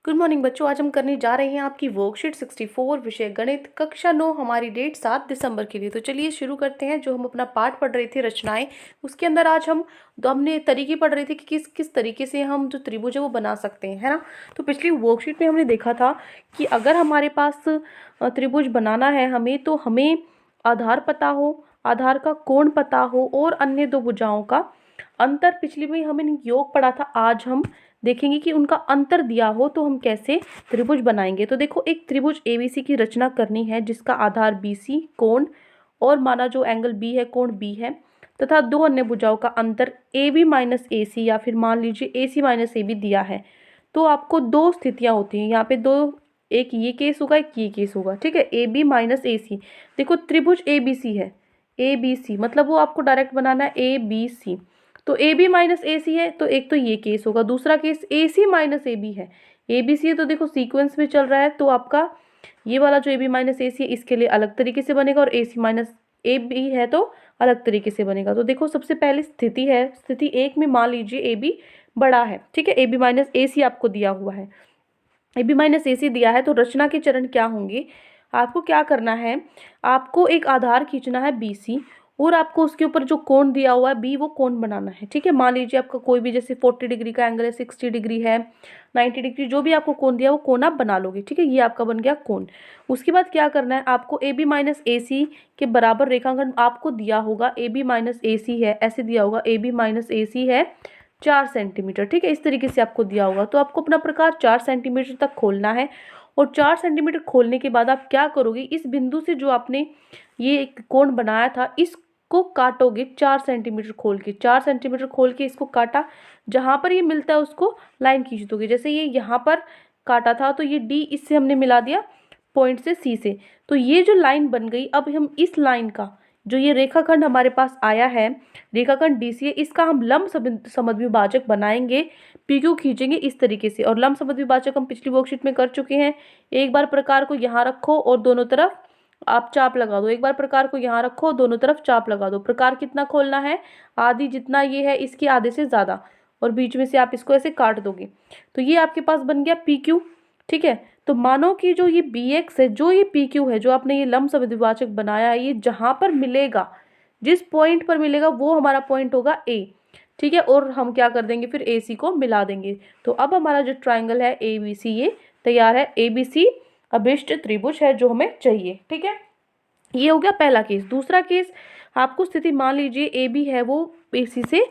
Good morning बच्चों। आज हम करने जा रहे हैं आपकी वर्कशीट 64 विषय गणित कक्षा 9। हमारी डेट 7 दिसंबर के लिए। तो चलिए शुरू करते हैं। जो हम अपना पाठ पढ़ रहे थे रचनाएं, उसके अंदर आज हमने तरीके पढ़ रहे थे कि किस किस तरीके से हम जो त्रिभुज है वो बना सकते हैं, है ना। तो पिछली वर्कशीट में हमने देखा था कि अगर हमारे पास त्रिभुज बनाना है तो हमें आधार पता हो, आधार का कोण पता हो और अन्य दो भुजाओं का अंतर। पिछली में हमने योग पढ़ा था। आज हम देखेंगे कि उनका अंतर दिया हो तो हम कैसे त्रिभुज बनाएंगे। तो देखो, एक त्रिभुज एबीसी की रचना करनी है जिसका आधार बीसी कोण और माना जो एंगल बी है कोण बी है, तथा दो अन्य भुजाओं का अंतर ए बी माइनस ए सी या फिर मान लीजिए ए सी माइनस ए बी दिया है। तो आपको दो स्थितियां होती हैं यहाँ पे, दो, एक ये केस होगा एक ये केस होगा, ठीक है। ए बी माइनस ए सी, देखो त्रिभुज ए बी सी है, ए बी सी मतलब वो आपको डायरेक्ट बनाना है ए बी सी। तो ए बी माइनस ए सी है तो एक तो ये केस होगा, दूसरा case A C minus A B है। ए बी सी है तो देखो सीक्वेंस में चल रहा है, तो आपका ये वाला जो ए बी माइनस ए सी है इसके लिए अलग तरीके से बनेगा और ए सी माइनस ए बी है तो अलग तरीके से बनेगा। तो देखो सबसे पहले स्थिति है, स्थिति एक में मान लीजिए ए बी बड़ा है, ठीक है। ए बी माइनस ए सी आपको दिया हुआ है, ए बी माइनस ए सी दिया है। तो रचना के चरण क्या होंगे, आपको क्या करना है, आपको एक आधार खींचना है बी सी और आपको उसके ऊपर जो कोण दिया हुआ है बी वो कोण बनाना है, ठीक है। मान लीजिए आपका कोई भी जैसे 40 डिग्री का एंगल है, 60 डिग्री है, 90 डिग्री, जो भी आपको कोण दिया वो कोण आप बना लोगे, ठीक है। ये आपका बन गया कोण। उसके बाद क्या करना है, आपको ए बी माइनस ए सी के बराबर रेखांकन आपको दिया होगा, ए बी माइनस ए सी है ऐसे दिया होगा, ए बी माइनस ए सी है 4 सेंटीमीटर, ठीक है। इस तरीके से आपको दिया होगा। तो आपको अपना प्रकार 4 सेंटीमीटर तक खोलना है और 4 सेंटीमीटर खोलने के बाद आप क्या करोगे, इस बिंदु से जो आपने ये एक कोण बनाया था इसको काटोगे 4 सेंटीमीटर खोल के। 4 सेंटीमीटर खोल के इसको काटा, जहां पर ये मिलता है उसको लाइन खींच दोगे। जैसे ये यहाँ पर काटा था तो ये डी इससे हमने मिला दिया पॉइंट से सी से, तो ये जो लाइन बन गई। अब हम इस लाइन का जो ये रेखाखंड हमारे पास आया है, रेखाखंड डीसी है, इसका हम लंब समद्विभाजक बनाएंगे, पीक्यू खींचेंगे इस तरीके से। और लंब समद्विभाजक हम पिछली वर्कशीट में कर चुके हैं। एक बार प्रकार को यहाँ रखो और दोनों तरफ आप चाप लगा दो, एक बार प्रकार को यहाँ रखो दोनों तरफ चाप लगा दो। प्रकार कितना खोलना है, आधी जितना ये है इसके आधे से ज़्यादा, और बीच में से आप इसको ऐसे काट दोगे। तो ये आपके पास बन गया पी क्यू, ठीक है। तो मानो कि जो ये बी एक्स है, जो ये पी क्यू है, जो आपने ये लंब समद्विभाजक बनाया है, ये जहाँ पर मिलेगा, जिस पॉइंट पर मिलेगा वो हमारा पॉइंट होगा ए, ठीक है। और हम क्या कर देंगे फिर ए सी को मिला देंगे। तो अब हमारा जो ट्राइंगल है ए बी सी ये तैयार है। ए बी सी अभिष्ट त्रिभुज है जो हमें चाहिए, ठीक है। ये हो गया पहला केस। दूसरा केस, आपको स्थिति मान लीजिए ए बी है वो ए सी से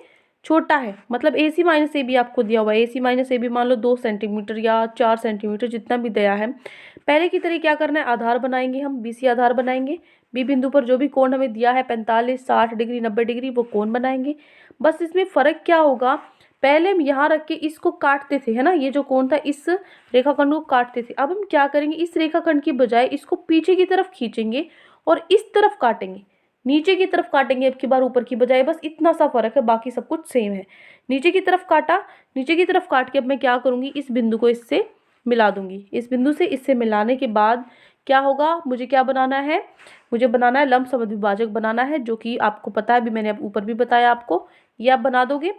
छोटा है, मतलब ए सी माइनस ए बी आपको दिया हुआ है। ए सी माइनस ए बी मान लो 2 सेंटीमीटर या 4 सेंटीमीटर जितना भी दिया है। पहले की तरह क्या करना है, आधार बनाएंगे, हम बी सी आधार बनाएंगे। बी बिंदु पर जो भी कोण हमें दिया है 45, 60 डिग्री, 90 डिग्री, वो कोण बनाएंगे। बस इसमें फ़र्क क्या होगा, पहले हम यहाँ रख के इसको काटते थे, है ना, ये जो कोण था इस रेखाखंड को काटते थे। अब हम क्या करेंगे, इस रेखाखंड की बजाय इसको पीछे की तरफ खींचेंगे और इस तरफ काटेंगे, नीचे की तरफ काटेंगे अब की बार ऊपर की बजाय। बस इतना सा फर्क है, बाकी सब कुछ सेम है। नीचे की तरफ काटा, नीचे की तरफ काट के अब मैं क्या करूँगी, इस बिंदु को इससे मिला दूंगी। इस बिंदु से इससे मिलाने के बाद क्या होगा, मुझे क्या बनाना है, मुझे बनाना है लंब समद्विभाजक बनाना है, जो कि आपको पता है, अभी मैंने अब ऊपर भी बताया आपको, ये आप बना दोगे।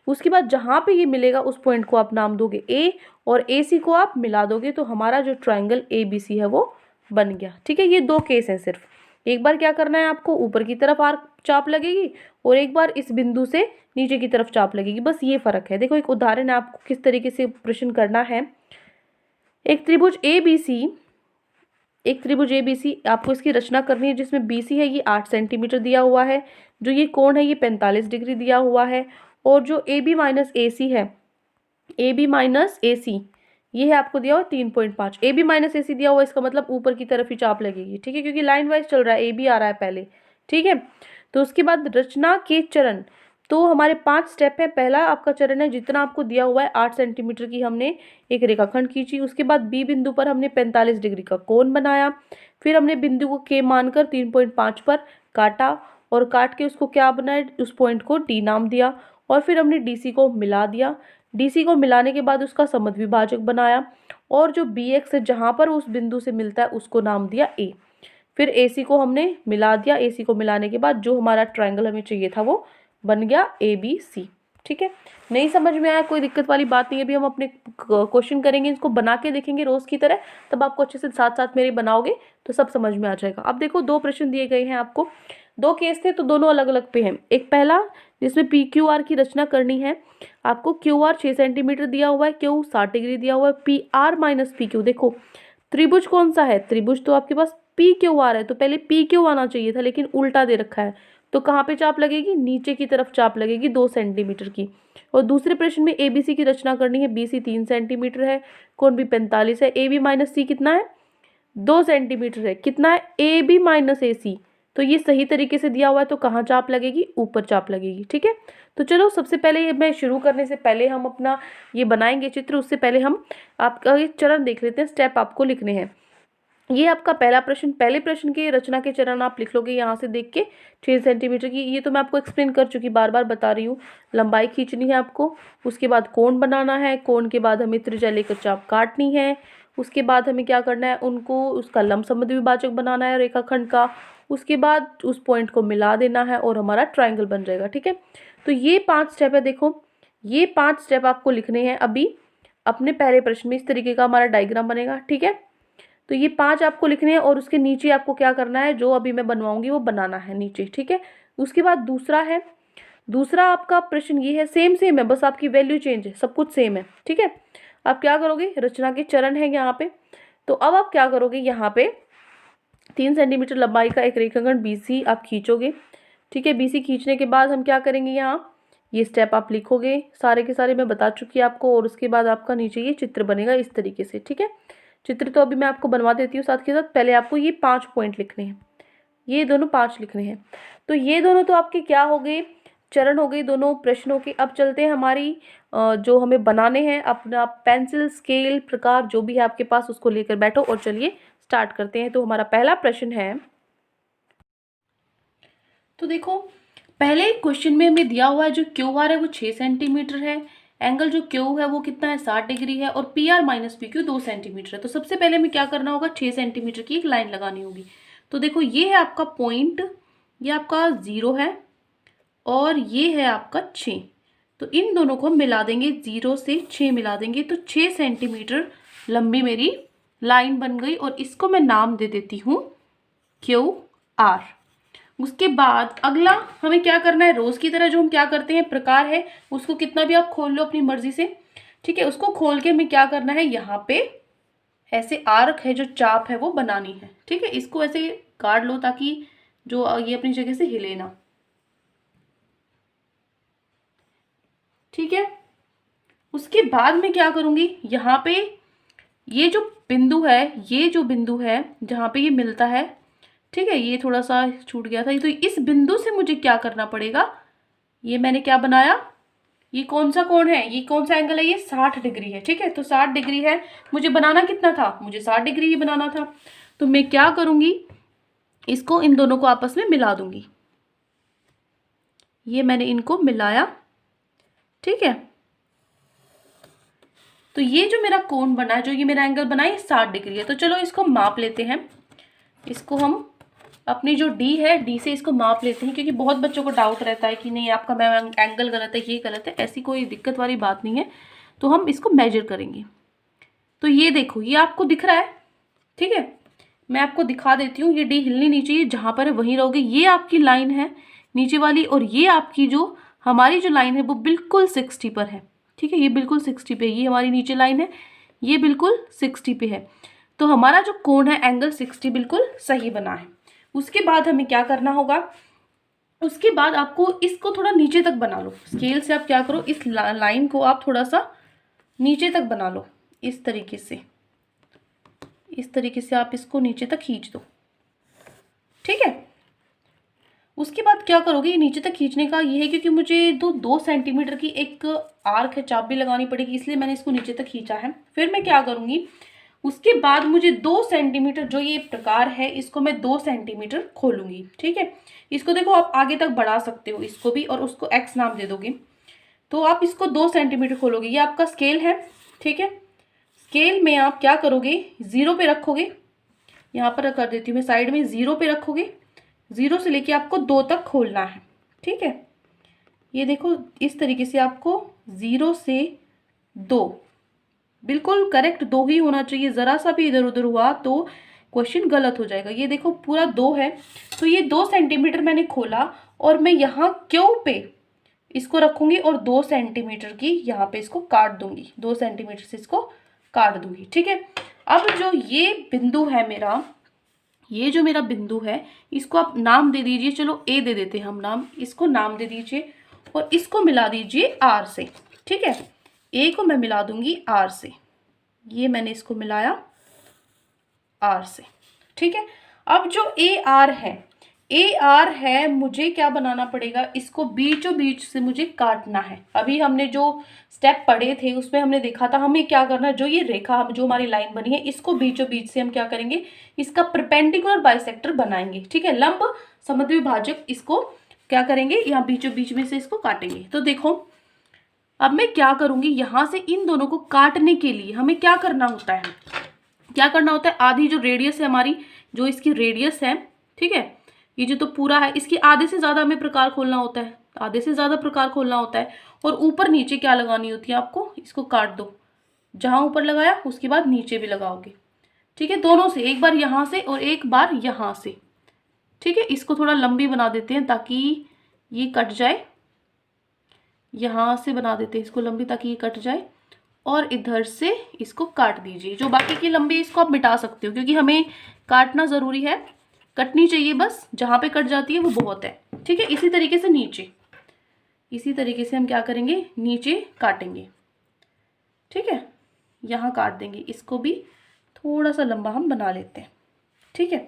उसके बाद जहाँ पे ये मिलेगा उस पॉइंट को आप नाम दोगे ए, और ए सी को आप मिला दोगे, तो हमारा जो ट्राइंगल ए बी सी है वो बन गया, ठीक है। ये दो केस हैं सिर्फ। एक बार क्या करना है, आपको ऊपर की तरफ आर्क चाप लगेगी और एक बार इस बिंदु से नीचे की तरफ चाप लगेगी, बस ये फर्क है। देखो एक उदाहरण है, आपको किस तरीके से प्रश्न करना है। एक त्रिभुज ए बी सी, एक त्रिभुज ए बी सी आपको इसकी रचना करनी है, जिसमें बी सी है ये 8 सेंटीमीटर दिया हुआ है, जो ये कोण है ये 45 डिग्री दिया हुआ है, और जो ए बी माइनस ए सी है, ए बी माइनस ए सी ये है आपको दिया हुआ 3.5। ए बी माइनस ए सी दिया हुआ, इसका मतलब ऊपर की तरफ ही चाप लगेगी, ठीक है, क्योंकि लाइन वाइज चल रहा है, ए बी आ रहा है पहले, ठीक है। तो उसके बाद रचना के चरण, तो हमारे 5 स्टेप है। पहला आपका चरण है, जितना आपको दिया हुआ है 8 सेंटीमीटर की हमने एक रेखाखंड खींची। उसके बाद बी बिंदु पर हमने 45 डिग्री का कोण बनाया। फिर हमने बिंदु को के मानकर 3.5 पर काटा, और काट के उसको क्या बनाया, उस पॉइंट को डी नाम दिया। और फिर हमने डी सी को मिला दिया। डीसी को मिलाने के बाद उसका समद्विभाजक बनाया, और जो बी एक्स है जहाँ पर उस बिंदु से मिलता है उसको नाम दिया ए। फिर ए सी को हमने मिला दिया। ए सी को मिलाने के बाद जो हमारा ट्रायंगल हमें चाहिए था वो बन गया ए बी सी, ठीक है, नहीं समझ में आया कोई दिक्कत वाली बात नहीं है। अभी हम अपने क्वेश्चन करेंगे, इसको बना के देखेंगे रोज़ की तरह, तब आपको अच्छे से साथ साथ मेरे बनाओगे तो सब समझ में आ जाएगा। अब देखो 2 प्रश्न दिए गए हैं आपको, 2 केस थे तो दोनों अलग अलग पे हैं। एक पहला जिसमें पी क्यू आर की रचना करनी है, आपको क्यू आर 6 सेंटीमीटर दिया हुआ है, क्यू 60 डिग्री दिया हुआ है, P R minus P Q. देखो त्रिभुज कौन सा है, त्रिभुज तो आपके पास पी क्यू आर है, तो पहले पी क्यू आना चाहिए था, लेकिन उल्टा दे रखा है। तो कहाँ पे चाप लगेगी, नीचे की तरफ चाप लगेगी 2 सेंटीमीटर की। और दूसरे प्रश्न में ए बी सी की रचना करनी है, बी सी 3 सेंटीमीटर है, कोण भी 45 है, ए बी माइनस सी कितना है, 2 सेंटीमीटर है, कितना है ए बी माइनस ए सी। तो ये सही तरीके से दिया हुआ है, तो कहाँ चाप लगेगी, ऊपर चाप लगेगी। ठीक है, तो चलो सबसे पहले मैं शुरू करने से पहले हम अपना ये बनाएंगे चित्र, उससे पहले हम आपका ये चरण देख लेते हैं, स्टेप आपको लिखने हैं। ये आपका पहला प्रश्न, पहले प्रश्न के रचना के चरण आप लिख लोगे यहाँ से देख के, 6 सेंटीमीटर की, ये तो मैं आपको एक्सप्लेन कर चुकी, बार बार बता रही हूँ। लंबाई खींचनी है आपको, उसके बाद कोण बनाना है, कोण के बाद हमें त्रिज्या लेकर चाप काटनी है, उसके बाद हमें क्या करना है, उनको उसका लंब समद्वि विभाजक बनाना है रेखाखंड का, उसके बाद उस पॉइंट को मिला देना है और हमारा ट्राइंगल बन जाएगा। ठीक है, तो ये 5 स्टेप है। देखो ये 5 स्टेप आपको लिखने हैं अभी अपने पहले प्रश्न में, इस तरीके का हमारा डायग्राम बनेगा। ठीक है, तो ये 5 आपको लिखने हैं और उसके नीचे आपको क्या करना है, जो अभी मैं बनवाऊंगी वो बनाना है नीचे। ठीक है, उसके बाद दूसरा है, दूसरा आपका प्रश्न ये है, सेम है, बस आपकी वैल्यू चेंज है, सब कुछ सेम है। ठीक है, आप क्या करोगे, रचना के चरण है यहाँ पे, तो अब आप क्या करोगे, यहाँ पे 3 सेंटीमीटर लंबाई का एक रेखाखंड BC आप खींचोगे। ठीक है, BC खींचने के बाद हम क्या करेंगे, यहाँ ये स्टेप आप लिखोगे, सारे के सारे मैं बता चुकी आपको, और उसके बाद आपका नीचे ये चित्र बनेगा इस तरीके से। ठीक है, चित्र तो अभी मैं आपको बनवा देती हूँ साथ के साथ, पहले आपको ये 5 पॉइंट लिखने हैं, ये दोनों 5 लिखने हैं। तो ये दोनों तो आपके क्या हो गए, चरण हो गए दोनों प्रश्नों के। अब चलते हैं हमारी जो हमें बनाने हैं, अपना पेंसिल स्केल प्रकार जो भी है आपके पास उसको लेकर बैठो और चलिए स्टार्ट करते हैं। तो हमारा पहला प्रश्न है, तो देखो पहले क्वेश्चन में हमें दिया हुआ है जो क्यू आर है वो 6 सेंटीमीटर है, एंगल जो क्यू है वो कितना है, 60 डिग्री है, और P R minus P Q 2 centimetre है। तो सबसे पहले हमें क्या करना होगा, 6 सेंटीमीटर की एक लाइन लगानी होगी। तो देखो ये है आपका पॉइंट, ये आपका 0 है और ये है आपका 6, तो इन दोनों को हम मिला देंगे, 0 से 6 मिला देंगे, तो 6 सेंटीमीटर लंबी मेरी लाइन बन गई, और इसको मैं नाम दे देती हूँ क्यू आर। उसके बाद अगला हमें क्या करना है, रोज की तरह जो हम क्या करते हैं प्रकार है, उसको कितना भी आप खोल लो अपनी मर्जी से। ठीक है, उसको खोल के हमें क्या करना है, यहाँ पे ऐसे आर्क है जो चाप है वो बनानी है। ठीक है, इसको ऐसे काट लो ताकि जो ये अपनी जगह से हिले ना। ठीक है, उसके बाद मैं क्या करूंगी, यहाँ पे ये जो बिंदु है, ये जो बिंदु है जहाँ पे ये मिलता है, ठीक है, ये थोड़ा सा छूट गया था, तो इस बिंदु से मुझे क्या करना पड़ेगा, ये मैंने क्या बनाया, ये कौन सा कोण है, ये कौन सा एंगल है, ये 60 डिग्री है। ठीक है, तो 60 डिग्री है, मुझे बनाना कितना था, मुझे 60 डिग्री ही बनाना था। तो मैं क्या करूंगी, इसको इन दोनों को आपस में मिला दूंगी, ये मैंने इनको मिलाया। ठीक है, तो ये जो मेरा कोण बना है, जो ये मेरा एंगल बना है, 60 डिग्री है। तो चलो इसको माप लेते हैं, इसको हम अपनी जो D है, D से इसको माप लेते हैं, क्योंकि बहुत बच्चों को डाउट रहता है कि नहीं आपका मैम एंगल गलत है, ये गलत है, ऐसी कोई दिक्कत वाली बात नहीं है। तो हम इसको मेजर करेंगे। तो ये देखो, ये आपको दिख रहा है। ठीक है, मैं आपको दिखा देती हूँ, ये D हिलनी नहीं चाहिए, जहाँ पर है वहीं रहोगे। ये आपकी लाइन है नीचे वाली, और ये आपकी जो हमारी जो लाइन है वो बिल्कुल 60 पर है। ठीक है, ये बिल्कुल 60 पे, ये हमारी नीचे लाइन है, ये बिल्कुल 60 पे है। तो हमारा जो कोण है एंगल 60 बिल्कुल सही बना है। उसके बाद हमें क्या करना होगा, उसके बाद आपको इसको थोड़ा नीचे तक बना लो, स्केल से आप क्या करो, इस लाइन को आप थोड़ा सा नीचे तक बना लो, इस तरीके से, इस तरीके से आप इसको नीचे तक खींच दो। ठीक है, उसके बाद क्या करोगे, ये नीचे तक खींचने का ये है क्योंकि मुझे 2 सेंटीमीटर की एक आर्क है चाप भी लगानी पड़ेगी, इसलिए मैंने इसको नीचे तक खींचा है। फिर मैं क्या करूंगी, उसके बाद मुझे 2 सेंटीमीटर जो ये प्रकार है, इसको मैं 2 सेंटीमीटर खोलूंगी। ठीक है, इसको देखो आप आगे तक बढ़ा सकते हो इसको भी, और उसको x नाम दे दोगे, तो आप इसको 2 सेंटीमीटर खोलोगे। ये आपका स्केल है। ठीक है, स्केल में आप क्या करोगे, 0 पे रखोगे, यहाँ पर कर देती हूँ मैं साइड में, 0 पे रखोगे, 0 से लेके आपको 2 तक खोलना है। ठीक है, ये देखो इस तरीके से आपको 0 से 2, बिल्कुल करेक्ट 2 ही होना चाहिए, ज़रा सा भी इधर उधर हुआ तो क्वेश्चन गलत हो जाएगा। ये देखो पूरा 2 है, तो ये 2 सेंटीमीटर मैंने खोला और मैं यहाँ क्यों पे इसको रखूंगी और 2 सेंटीमीटर की यहाँ पे इसको काट दूंगी, 2 सेंटीमीटर से इसको काट दूंगी। ठीक है, अब जो ये बिंदु है मेरा, ये जो मेरा बिंदु है, इसको आप नाम दे दीजिए, चलो ए दे देते हैं हम नाम, इसको नाम दे दीजिए और इसको मिला दीजिए आर से। ठीक है, ए को मैं मिला दूंगी आर से, ये मैंने इसको मिलाया आर से। ठीक है, अब जो ए आर है मुझे क्या बनाना पड़ेगा, इसको बीचों बीच से मुझे काटना है। अभी हमने जो स्टेप पढ़े थे उसमें हमने देखा था हमें क्या करना है, जो ये रेखा जो हमारी लाइन बनी है इसको बीचों बीच से हम क्या करेंगे, इसका परपेंडिकुलर बाइसेक्टर बनाएंगे। ठीक है, लंब समद्विभाजक इसको क्या करेंगे, यहाँ बीचों बीच में से इसको काटेंगे। तो देखो अब मैं क्या करूंगी, यहां से इन दोनों को काटने के लिए हमें क्या करना होता है, आधी जो रेडियस है हमारी, जो इसकी रेडियस है, ठीक है, ये जो तो पूरा है, इसकी आधे से ज्यादा हमें प्रकार खोलना होता है, आधे से ज्यादा प्रकार खोलना होता है। और ऊपर नीचे क्या लगानी होती है आपको, इसको काट दो, जहां ऊपर लगाया उसके बाद नीचे भी लगाओगे। ठीक है, दोनों से, एक बार यहां से और एक बार यहां से। ठीक है, इसको थोड़ा लंबी बना देते हैं ताकि ये कट जाए, यहां से बना देते हैं इसको लंबी ताकि ये कट जाए, और इधर से इसको काट दीजिए। जो बाकी की लंबी इसको आप मिटा सकते हो क्योंकि हमें काटना जरूरी है, कटनी चाहिए बस, जहां पे कट जाती है वो बहुत है। ठीक है, इसी तरीके से नीचे, इसी तरीके से हम क्या करेंगे, नीचे काटेंगे। ठीक है, यहाँ काट देंगे, इसको भी थोड़ा सा लंबा हम बना लेते हैं। ठीक है,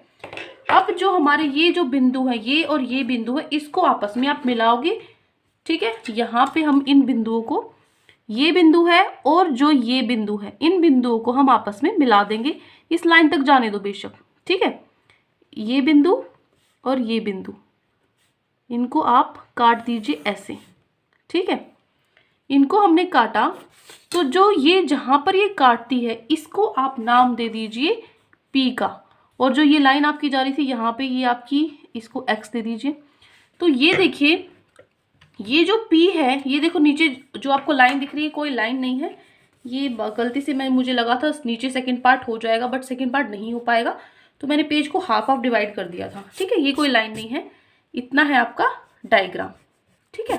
अब जो हमारे ये जो बिंदु है, ये और ये बिंदु है, इसको आपस में आप मिलाओगे। ठीक है, यहाँ पे हम इन बिंदुओं को, ये बिंदु है और जो ये बिंदु है, इन बिंदुओं को हम आपस में मिला देंगे। इस लाइन तक जाने दो बेशक। ठीक है, ये बिंदु और ये बिंदु, इनको आप काट दीजिए ऐसे। ठीक है, इनको हमने काटा, तो जो ये जहां पर ये काटती है इसको आप नाम दे दीजिए P का, और जो ये लाइन आपकी जा रही थी यहाँ पे, ये आपकी, इसको X दे दीजिए। तो ये देखिए, ये जो P है, ये देखो नीचे जो आपको लाइन दिख रही है, कोई लाइन नहीं है, ये गलती से मुझे लगा था नीचे सेकंड पार्ट हो जाएगा, बट सेकंड पार्ट नहीं हो पाएगा, तो मैंने पेज को हाफ डिवाइड कर दिया था। ठीक है, ये कोई लाइन नहीं है, इतना है आपका डायग्राम। ठीक है,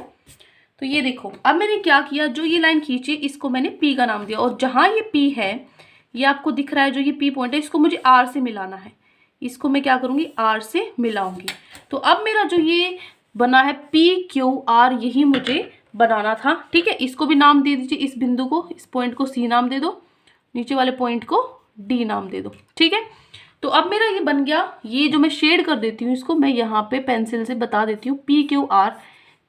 तो ये देखो अब मैंने क्या किया, जो ये लाइन खींची इसको मैंने P का नाम दिया, और जहां ये P है, ये आपको दिख रहा है जो ये P पॉइंट है, इसको मुझे R से मिलाना है, इसको मैं क्या करूंगी, R से मिलाऊंगी। तो अब मेरा जो ये बना है PQR, यही मुझे बनाना था। ठीक है, इसको भी नाम दे दीजिए, इस बिंदु को, इस पॉइंट को C नाम दे दो, नीचे वाले पॉइंट को D नाम दे दो। ठीक है, तो अब मेरा ये बन गया, ये जो मैं शेड कर देती हूँ इसको, मैं यहाँ पे पेंसिल से बता देती हूँ PQR।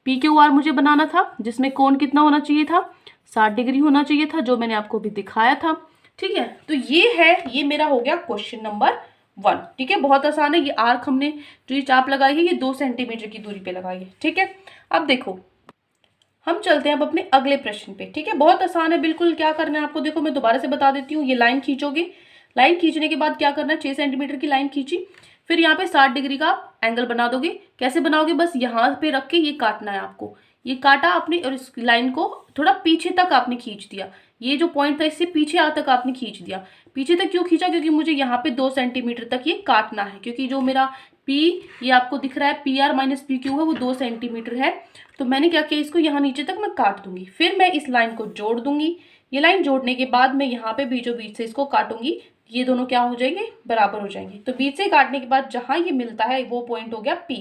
PQR मुझे बनाना था, जिसमें कोण कितना होना चाहिए था, 60 डिग्री होना चाहिए था, जो मैंने आपको भी दिखाया था। ठीक है, तो ये है, ये मेरा हो गया क्वेश्चन नंबर 1। ठीक है, बहुत आसान है। ये आर्क हमने जो ये चाप लगाई है, ये 2 सेंटीमीटर की दूरी पे लगाई है। ठीक है, अब देखो हम चलते हैं अब अपने अगले प्रश्न पे। ठीक है, बहुत आसान है बिल्कुल। क्या करना है आपको, देखो मैं दोबारा से बता देती हूँ। ये लाइन खींचोगे, लाइन खींचने के बाद क्या करना है, 6 सेंटीमीटर की लाइन खींची, फिर यहाँ पे 60 डिग्री का एंगल बना दोगे। कैसे बनाओगे, बस यहाँ पे रख के ये काटना है आपको, ये काटा आपने और इस लाइन को थोड़ा पीछे तक आपने खींच दिया। ये जो पॉइंट था इससे पीछे आ तक आपने खींच दिया। पीछे तक क्यों खींचा, क्योंकि मुझे यहाँ पे 2 सेंटीमीटर तक ये काटना है, क्योंकि जो मेरा P, ये आपको दिख रहा है PR माइनस PQ है, वो 2 सेंटीमीटर है। तो मैंने क्या किया, इसको यहाँ नीचे तक मैं काट दूंगी, फिर मैं इस लाइन को जोड़ दूंगी। ये लाइन जोड़ने के बाद मैं यहाँ पे बीचों बीच से इसको काटूंगी, ये दोनों क्या हो जाएंगे, बराबर हो जाएंगे। तो बीच से काटने के बाद जहां ये मिलता है वो पॉइंट हो गया P,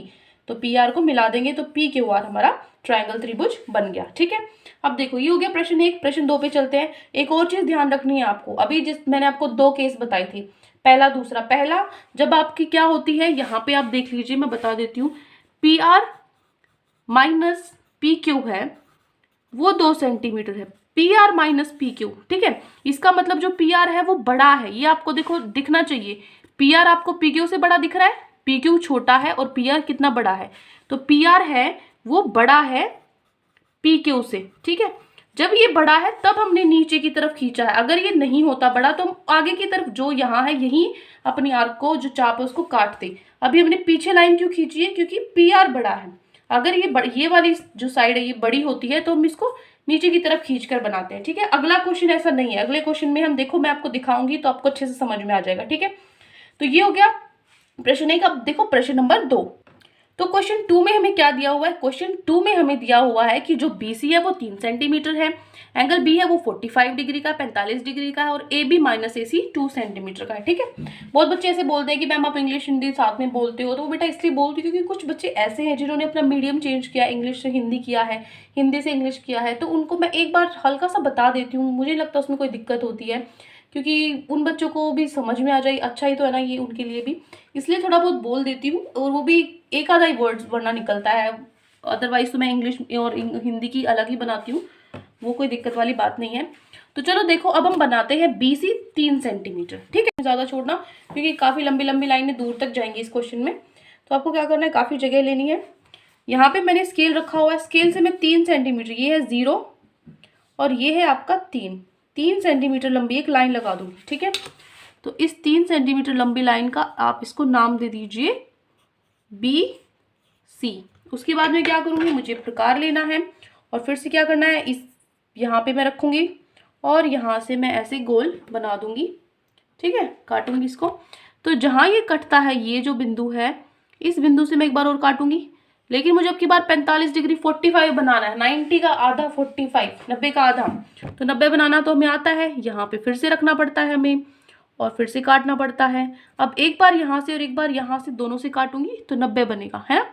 तो PR को मिला देंगे तो PQR हमारा ट्रायंगल त्रिभुज बन गया। ठीक है, अब देखो ये हो गया प्रश्न 1। प्रश्न 2 पे चलते हैं। एक और चीज ध्यान रखनी है आपको, अभी जिस मैंने आपको 2 केस बताए थे, पहला दूसरा। पहला जब आपकी क्या होती है, यहाँ पे आप देख लीजिए, मैं बता देती हूँ, PR माइनस PQ है वो 2 सेंटीमीटर है, PR माइनस PQ। ठीक है, इसका मतलब जो PR है वो बड़ा है, ये आपको देखो दिखना चाहिए। PR आपको PQ से बड़ा दिख रहा है, PQ छोटा है और PR कितना बड़ा है, तो PR है वो बड़ा है PQ से। ठीक है, जब ये बड़ा है तब हमने नीचे की तरफ खींचा है, अगर ये नहीं होता बड़ा तो हम आगे की तरफ जो यहाँ है यही अपनी आर्क को जो चाप है उसको काटते। अभी हमने पीछे लाइन क्यों खींची है, क्योंकि PR बड़ा है। अगर ये वाली जो साइड है ये बड़ी होती है तो हम इसको नीचे की तरफ खींच कर बनाते हैं, ठीक है। अगला क्वेश्चन ऐसा नहीं है, अगले क्वेश्चन में हम देखो मैं आपको दिखाऊंगी तो आपको अच्छे से समझ में आ जाएगा, ठीक है। तो ये हो गया प्रश्न 1। अब देखो प्रश्न नंबर 2। तो क्वेश्चन 2 में हमें क्या दिया हुआ है, क्वेश्चन 2 में हमें दिया हुआ है कि जो BC है वो 3 सेंटीमीटर है, एंगल B है वो 45 डिग्री का, 45 डिग्री का है, और AB माइनस AC 2 सेंटीमीटर का है, ठीक है। बहुत बच्चे ऐसे बोलते हैं कि मैम आप इंग्लिश हिंदी साथ में बोलते हो, तो बेटा इसलिए बोलती हूँ क्योंकि कुछ बच्चे ऐसे हैं जिन्होंने अपना मीडियम चेंज किया, इंग्लिश से हिंदी किया है, हिंदी से इंग्लिश किया है, तो उनको मैं एक बार हल्का सा बता देती हूँ, मुझे लगता है उसमें कोई दिक्कत होती है, क्योंकि उन बच्चों को भी समझ में आ जाए, अच्छा ही तो है ना ये उनके लिए भी, इसलिए थोड़ा बहुत बोल देती हूँ, और वो भी एक आधा ही वर्ड्स वरना निकलता है, अदरवाइज तो मैं इंग्लिश और हिंदी की अलग ही बनाती हूँ, वो कोई दिक्कत वाली बात नहीं है। तो चलो देखो अब हम बनाते हैं BC 3 सेंटीमीटर, ठीक है। ज़्यादा छोड़ना क्योंकि काफ़ी लंबी लंबी लाइनें दूर तक जाएंगी इस क्वेश्चन में, तो आपको क्या करना है, काफ़ी जगह लेनी है। यहाँ पे मैंने स्केल रखा हुआ है, स्केल से मैं 3 सेंटीमीटर, ये है 0 और ये है आपका 3 सेंटीमीटर लंबी एक लाइन लगा दूंगी, ठीक है। तो इस 3 सेंटीमीटर लंबी लाइन का आप इसको नाम दे दीजिए BC। उसके बाद में क्या करूंगी, मुझे प्रकार लेना है और फिर से क्या करना है, इस यहाँ पे मैं रखूंगी और यहाँ से मैं ऐसे गोल बना दूंगी, ठीक है, काटूंगी इसको। तो जहाँ ये कटता है, ये जो बिंदु है, इस बिंदु से मैं एक बार और काटूंगी, लेकिन मुझे अब की बार 45 डिग्री 45 बनाना है, 90 का आधा 45, 90 का आधा, तो 90 बनाना तो हमें आता है। यहाँ पे फिर से रखना पड़ता है हमें और फिर से काटना पड़ता है। अब एक बार यहाँ से और एक बार यहाँ से, दोनों से काटूंगी तो 90 बनेगा, है ना,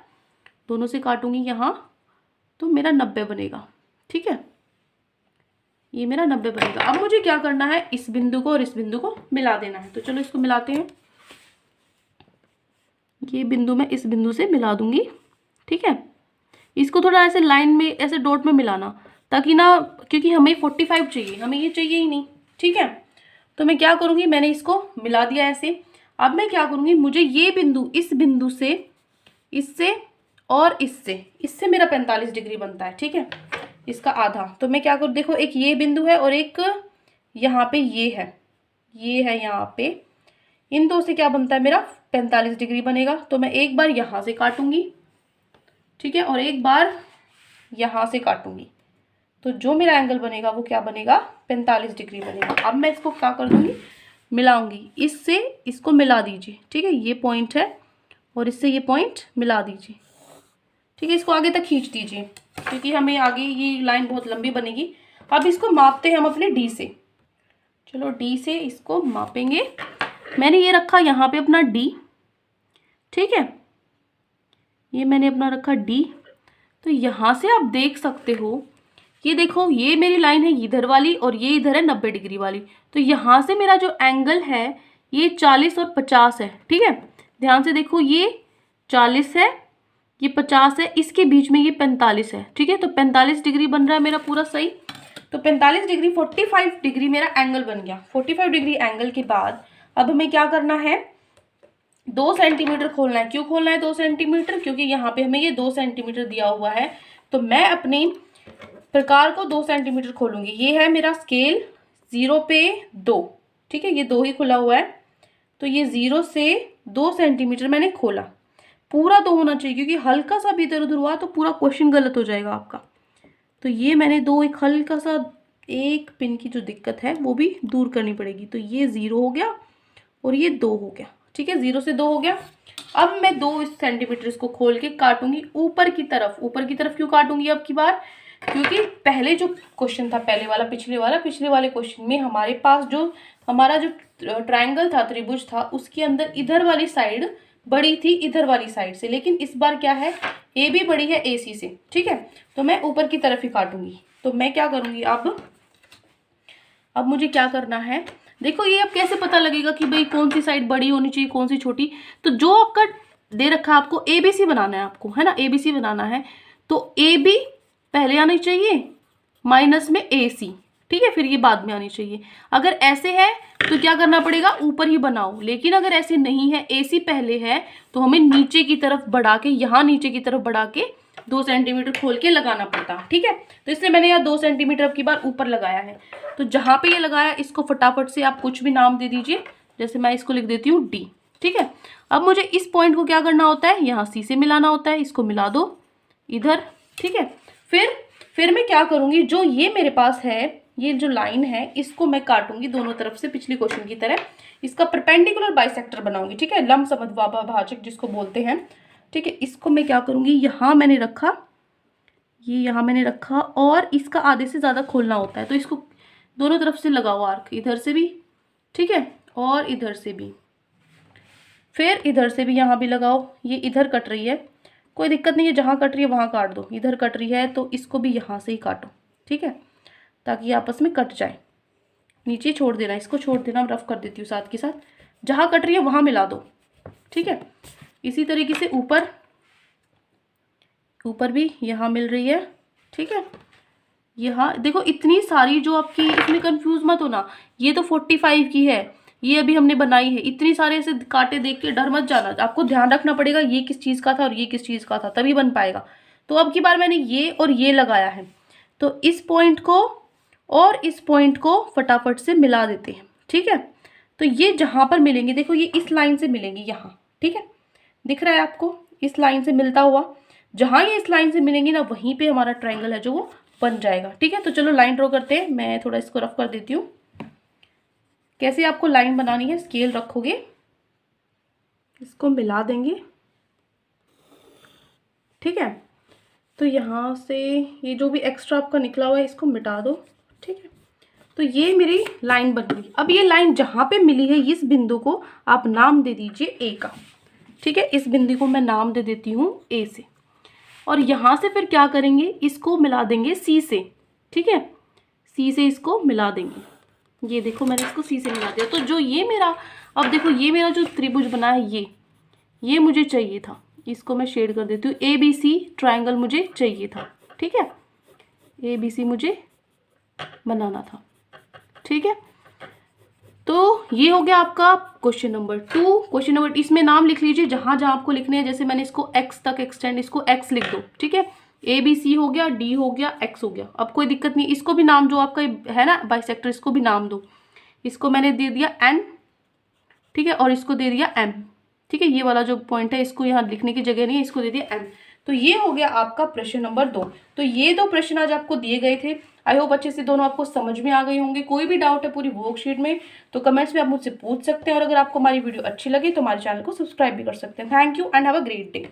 दोनों से काटूंगी यहाँ तो मेरा 90 बनेगा, ठीक है, ये मेरा 90 बनेगा। अब मुझे क्या करना है, इस बिंदु को और इस बिंदु को मिला देना है, तो चलो इसको मिलाते हैं। ये बिंदु मैं इस बिंदु से मिला दूंगी, ठीक है। इसको थोड़ा ऐसे लाइन में, ऐसे डॉट में मिलाना, ताकि ना, क्योंकि हमें 45 चाहिए, हमें ये चाहिए ही नहीं, ठीक है। तो मैं क्या करूँगी, मैंने इसको मिला दिया ऐसे। अब मैं क्या करूँगी, मुझे ये बिंदु, इस बिंदु से, इससे और इससे मेरा 45 डिग्री बनता है, ठीक है, इसका आधा। तो मैं क्या करूँ, देखो एक ये बिंदु है और एक यहाँ पे ये है यहाँ पे, इन दो से क्या बनता है, मेरा 45 डिग्री बनेगा। तो मैं एक बार यहाँ से काटूंगी, ठीक है, और एक बार यहाँ से काटूंगी, तो जो मेरा एंगल बनेगा वो क्या बनेगा, 45 डिग्री बनेगा। अब मैं इसको क्या कर दूंगी, मिलाऊंगी, इससे इसको मिला दीजिए, ठीक है, ये पॉइंट है और इससे ये पॉइंट मिला दीजिए, ठीक है। इसको आगे तक खींच दीजिए क्योंकि हमें आगे ये लाइन बहुत लंबी बनेगी। अब इसको मापते हैं हम अपने D से, चलो D से इसको मापेंगे। मैंने ये रखा यहाँ पे अपना D, ठीक है, ये मैंने अपना रखा D। तो यहाँ से आप देख सकते हो, ये देखो ये मेरी लाइन है इधर वाली और ये इधर है 90 डिग्री वाली, तो यहाँ से मेरा जो एंगल है ये 40 और 50 है, ठीक है। ध्यान से देखो, ये 40 है, ये 50 है, इसके बीच में ये 45 है, ठीक है। तो 45 डिग्री बन रहा है मेरा पूरा सही। तो 45 डिग्री 45 डिग्री मेरा एंगल बन गया। 45 डिग्री एंगल के बाद अब हमें क्या करना है, 2 सेंटीमीटर खोलना है। क्यों खोलना है 2 सेंटीमीटर, क्योंकि यहाँ पे हमें ये 2 सेंटीमीटर दिया हुआ है। तो मैं अपने प्रकार को 2 सेंटीमीटर खोलूंगी। ये है मेरा स्केल 0 पे 2, ठीक है, ये 2 ही खुला हुआ है। तो ये 0 से 2 सेंटीमीटर मैंने खोला, पूरा 2 होना चाहिए, क्योंकि हल्का सा भी इधर उधर हुआ तो पूरा क्वेश्चन गलत हो जाएगा आपका। तो ये मैंने 2, एक हल्का सा एक पिन की जो दिक्कत है वो भी दूर करनी पड़ेगी। तो ये 0 हो गया और ये 2 हो गया, ठीक है, 0 से 2 हो गया। अब मैं 2 सेंटीमीटर इसको खोल के काटूंगी ऊपर की तरफ। ऊपर की तरफ क्यों काटूंगी अब की बार, क्योंकि पहले जो क्वेश्चन था, पहले वाला, पिछले वाले क्वेश्चन में हमारे पास जो हमारा जो ट्रायंगल था, त्रिभुज था, उसके अंदर इधर वाली साइड बड़ी थी इधर वाली साइड से, लेकिन इस बार क्या है, ए भी बड़ी है AC से, ठीक है। तो मैं ऊपर की तरफ ही काटूंगी। तो मैं क्या करूंगी, अब मुझे क्या करना है, देखो ये अब कैसे पता लगेगा कि भाई कौन सी साइड बड़ी होनी चाहिए, कौन सी छोटी। तो जो आपका दे रखा है, आपको ABC बनाना है, आपको, है ना, ABC बनाना है। तो AB पहले आनी चाहिए, माइनस में AC, ठीक है, फिर ये बाद में आनी चाहिए। अगर ऐसे है तो क्या करना पड़ेगा, ऊपर ही बनाओ। लेकिन अगर ऐसे नहीं है, AC पहले है, तो हमें नीचे की तरफ बढ़ा के, यहाँ नीचे की तरफ बढ़ा के 2 सेंटीमीटर खोल के लगाना पड़ता, ठीक है। तो इसलिए मैंने यहाँ 2 सेंटीमीटर अब की बार ऊपर लगाया है। तो जहाँ पे ये लगाया, इसको फटाफट से आप कुछ भी नाम दे दीजिए, जैसे मैं इसको लिख देती हूँ D, ठीक है। अब मुझे इस पॉइंट को क्या करना होता है, यहाँ C से मिलाना होता है। इसको मिला दो, इधर, ठीक है। फिर मैं क्या करूँगी, जो ये मेरे पास है, ये जो लाइन है इसको मैं काटूंगी दोनों तरफ से पिछली क्वेश्चन की तरह, इसका परपेंडिकुलर बाइसेक्टर बनाऊंगी, ठीक है, लंब समद्विभाजक जिसको बोलते हैं, ठीक है। इसको मैं क्या करूँगी, यहाँ मैंने रखा, ये यहाँ मैंने रखा, और इसका आधे से ज़्यादा खोलना होता है, तो इसको दोनों तरफ से लगाओ आर्क, इधर से भी, ठीक है, और इधर से भी, फिर इधर से भी यहाँ भी लगाओ। ये इधर कट रही है, कोई दिक्कत नहीं है, जहाँ कट रही है वहाँ काट दो, इधर कट रही है तो इसको भी यहाँ से ही काटो, ठीक है, ताकि आपस में कट जाए। नीचे छोड़ देना, इसको छोड़ देना, रफ कर देती हूँ साथ के साथ, जहाँ कट रही है वहाँ मिला दो, ठीक है। इसी तरीके से ऊपर भी यहाँ मिल रही है, ठीक है। यहाँ देखो इतनी सारी जो आपकी, इसमें कंफ्यूज मत होना, ये तो 45 की है, ये अभी हमने बनाई है, इतनी सारे ऐसे कांटे देख के डर मत जाना, आपको ध्यान रखना पड़ेगा ये किस चीज़ का था और ये किस चीज़ का था, तभी बन पाएगा। तो अब की बार मैंने ये और ये लगाया है, तो इस पॉइंट को और इस पॉइंट को फटाफट से मिला देते हैं, ठीक है। तो ये जहाँ पर मिलेंगे, देखो ये इस लाइन से मिलेंगे यहाँ, ठीक है, दिख रहा है आपको, इस लाइन से मिलता हुआ, जहाँ ये इस लाइन से मिलेंगी ना, वहीं पे हमारा ट्रायंगल है जो वो बन जाएगा, ठीक है। तो चलो लाइन ड्रॉ करते हैं, मैं थोड़ा इसको रफ कर देती हूँ। कैसे आपको लाइन बनानी है, स्केल रखोगे, इसको मिला देंगे, ठीक है। तो यहाँ से ये जो भी एक्स्ट्रा आपका निकला हुआ है इसको मिटा दो, ठीक है। तो ये मेरी लाइन बन गई। अब ये लाइन जहाँ पे मिली है, इस बिंदु को आप नाम दे दीजिए ए का, ठीक है। इस बिंदु को मैं नाम दे देती हूँ ए से, और यहाँ से फिर क्या करेंगे, इसको मिला देंगे सी से, ठीक है, सी से इसको मिला देंगे। ये देखो मैंने इसको सी से मिला दिया। तो जो ये मेरा, अब देखो ये मेरा जो त्रिभुज बना है, ये मुझे चाहिए था, इसको मैं शेड कर देती हूँ, ए बी सी ट्राइंगल मुझे चाहिए था, ठीक है, ए बी सी मुझे बनाना था, ठीक है। तो ये हो गया आपका क्वेश्चन नंबर 2। क्वेश्चन नंबर, इसमें नाम लिख लीजिए जहाँ जहाँ आपको लिखने हैं, जैसे मैंने इसको एक्स तक एक्सटेंड, इसको एक्स लिख दो, ठीक है, ए बी सी हो गया, डी हो गया, एक्स हो गया। अब कोई दिक्कत नहीं, इसको भी नाम जो आपका है ना बाइसेक्टर, इसको भी नाम दो, इसको मैंने दे दिया एन, ठीक है, और इसको दे दिया एम, ठीक है। ये वाला जो पॉइंट है इसको यहाँ लिखने की जगह नहीं है, इसको दे दिया एम। तो ये हो गया आपका प्रश्न नंबर 2। तो ये 2 प्रश्न आज आपको दिए गए थे। आई होप अच्छे से दोनों आपको समझ में आ गए होंगे। कोई भी डाउट है पूरी वर्कशीट में तो कमेंट्स में आप मुझसे पूछ सकते हैं, और अगर आपको हमारी वीडियो अच्छी लगी तो हमारे चैनल को सब्सक्राइब भी कर सकते हैं। Thank you and have a great day.